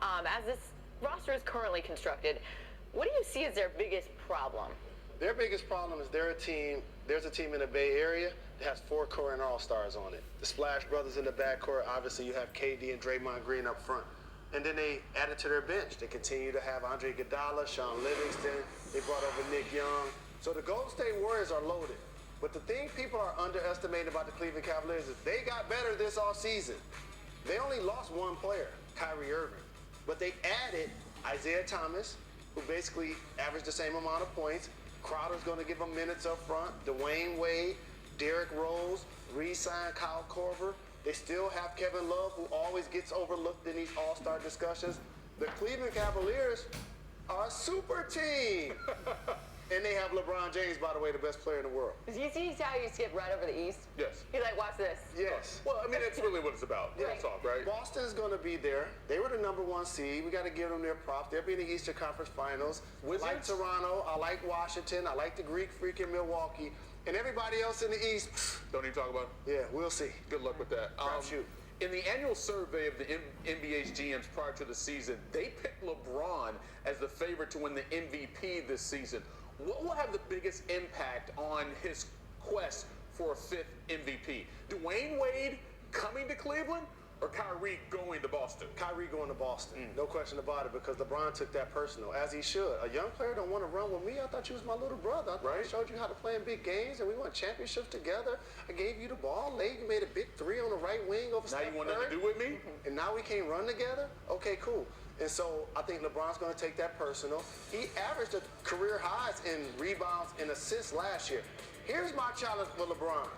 As this roster is currently constructed, what do you see as their biggest problem? Their biggest problem is there's a team in the Bay Area that has 4 current All-Stars on it. The Splash Brothers in the backcourt, obviously you have KD and Draymond Green up front. And then they added to their bench. They continue to have Andre Iguodala, Sean Livingston. They brought over Nick Young. So the Golden State Warriors are loaded. But the thing people are underestimating about the Cleveland Cavaliers is they got better this offseason. They only lost 1 player, Kyrie Irving. But they added Isaiah Thomas, who basically averaged the same amount of points. Crowder's going to give them minutes up front. Dwayne Wade, Derrick Rose, re-signed Kyle Korver. They still have Kevin Love, who always gets overlooked in these all-star discussions. The Cleveland Cavaliers are a super team. And they have LeBron James, by the way, the best player in the world. Did you see how you skip right over the East? Yes. You're like, watch this. Yes. Well, I mean, that's really what it's about. Real talk, right? Boston's going to be there. They were the #1 seed. We got to give them their props. They'll be in the Eastern Conference Finals. Wizards? I like Toronto. I like Washington. I like the Greek Freak in Milwaukee. And everybody else in the East, Don't even talk about it? yeah, we'll see. Good luck with that. Shoot. In the annual survey of the NBA's GMs prior to the season, they picked LeBron as the favorite to win the MVP this season. What will have the biggest impact on his quest for a 5th MVP? Dwayne Wade coming to Cleveland or Kyrie going to Boston? Kyrie going to Boston. No question about it, because LeBron took that personal, as he should. A young player don't want to run with me. I thought you was my little brother. I thought I showed you how to play in big games, and we won championships together. I gave you the ball late. You made a big 3 on the right wing over Now Steph you want nothing Curry. to do with me? And now we can't run together? Okay, cool. And so I think LeBron's going to take that personal. He averaged a career highs in rebounds and assists last year. Here's my challenge for LeBron.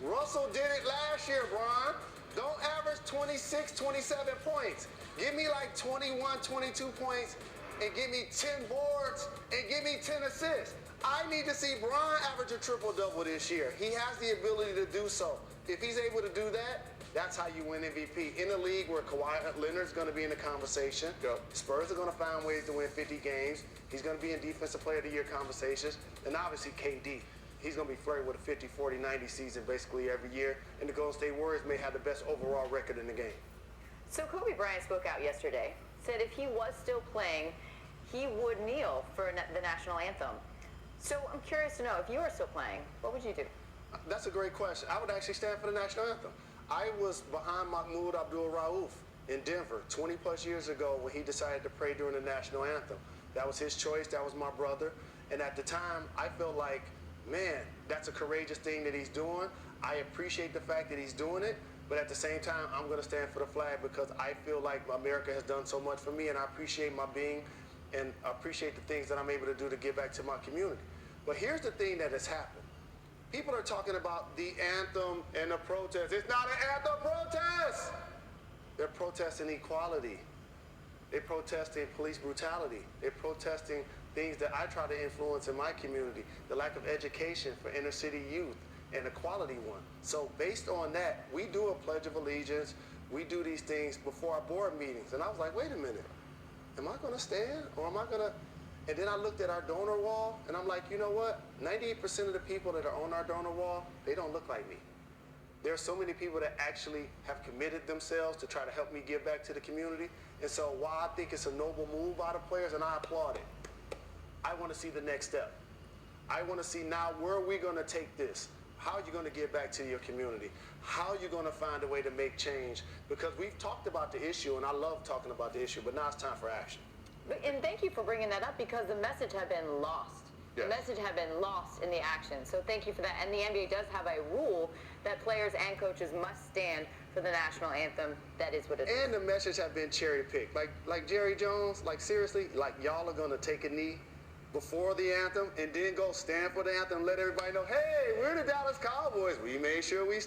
Russell did it last year, Bron. Don't average 26, 27 points. Give me like 21, 22 points and give me 10 boards and give me 10 assists. I need to see Bron average a triple-double this year. He has the ability to do so. If he's able to do that, that's how you win MVP. In a league where Kawhi Leonard's going to be in the conversation, Spurs are going to find ways to win 50 games. He's going to be in Defensive Player of the Year conversations. And obviously KD. He's going to be flirting with a 50, 40, 90 season basically every year. And the Golden State Warriors may have the best overall record in the game. So Kobe Bryant spoke out yesterday, said if he was still playing, he would kneel for the national anthem. So I'm curious to know, if you were still playing, what would you do? That's a great question. I would actually stand for the national anthem. I was behind Mahmoud Abdul-Rauf in Denver 20 plus years ago when he decided to pray during the national anthem. That was his choice. That was my brother. And at the time, I felt like, man, that's a courageous thing that he's doing. I appreciate the fact that he's doing it. But at the same time, I'm going to stand for the flag because I feel like America has done so much for me, and I appreciate my being and appreciate the things that I'm able to do to give back to my community. But here's the thing that has happened. People are talking about the anthem and the protest. It's not an anthem protest. They're protesting equality. They're protesting police brutality. They're protesting things that I try to influence in my community, the lack of education for inner city youth, and a quality one. So based on that, we do a Pledge of Allegiance. We do these things before our board meetings. And I was like, wait a minute. Am I going to stand or am I going to? And then I looked at our donor wall, and I'm like, you know what? 98% of the people that are on our donor wall, they don't look like me. There are so many people that actually have committed themselves to try to help me give back to the community. And so while I think it's a noble move by the players, and I applaud it, I want to see the next step. I want to see now, where are we going to take this? How are you going to give back to your community? How are you going to find a way to make change? Because we've talked about the issue, and I love talking about the issue, but now it's time for action. And thank you for bringing that up, because the message had been lost. The message had been lost in the action. So thank you for that. And the NBA does have a rule that players and coaches must stand for the national anthem. That is what it is. And the message have been cherry picked. Like Jerry Jones, like seriously, like y'all are going to take a knee before the anthem and then go stand for the anthem and let everybody know, hey, we're the Dallas Cowboys. We made sure we